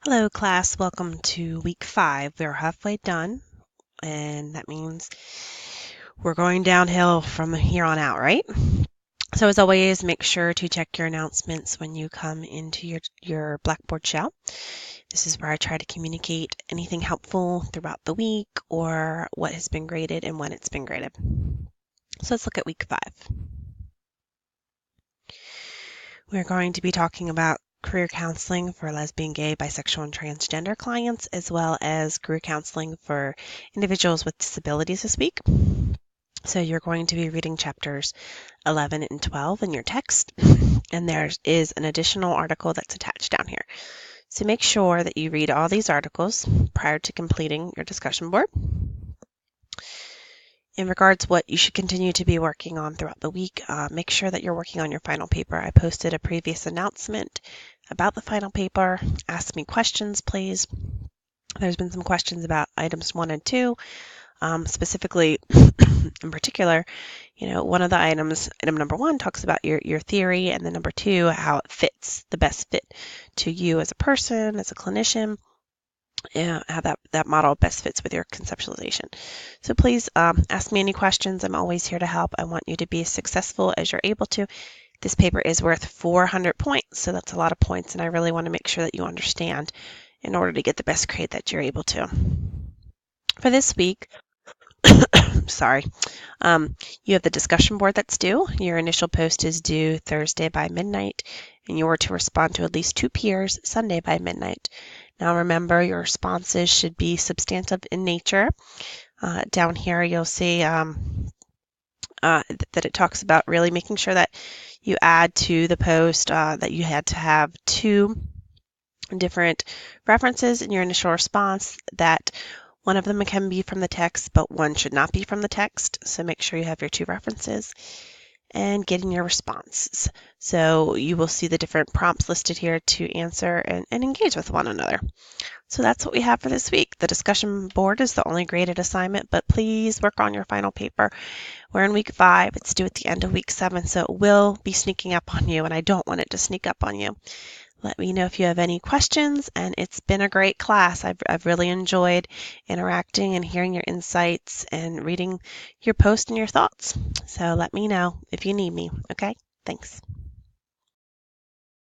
Hello class, welcome to week 5. We're halfway done and that means we're going downhill from here on out, right? So as always, make sure to check your announcements when you come into your Blackboard shell. This is where I try to communicate anything helpful throughout the week or what has been graded and when it's been graded. So let's look at week 5. We're going to be talking about career counseling for lesbian, gay, bisexual, and transgender clients, as well as career counseling for individuals with disabilities this week. So you're going to be reading chapters 11 and 12 in your text, and there is an additional article that's attached down here. So make sure that you read all these articles prior to completing your discussion board. In regards to what you should continue to be working on throughout the week, make sure that you're working on your final paper. I posted a previous announcement about the final paper. Ask me questions, please. There's been some questions about items 1 and 2. Specifically, in particular, one of the items, item number 1, talks about your theory, and then number 2, how it fits, the best fit to you as a person, as a clinician, how that model best fits with your conceptualization. So please ask me any questions. I'm always here to help. I want you to be as successful as you're able to. This paper is worth 400 points, so that's a lot of points, and I really want to make sure that you understand in order to get the best grade that you're able to. For this week, sorry, you have the discussion board that's due. Your initial post is due Thursday by midnight, and you are to respond to at least 2 peers Sunday by midnight. Now remember, your responses should be substantive in nature. Down here you'll see that it talks about really making sure that you add to the post that you had to have 2 different references in your initial response, that one of them can be from the text, but one should not be from the text. So make sure you have your 2 references and get in your responses. So you will see the different prompts listed here to answer and engage with one another. So that's what we have for this week. The discussion board is the only graded assignment, but please work on your final paper. We're in week 5. It's due at the end of week 7, so it will be sneaking up on you, and I don't want it to sneak up on you. Let me know if you have any questions, and it's been a great class. I've really enjoyed interacting and hearing your insights and reading your post and your thoughts. So let me know if you need me, okay? Thanks.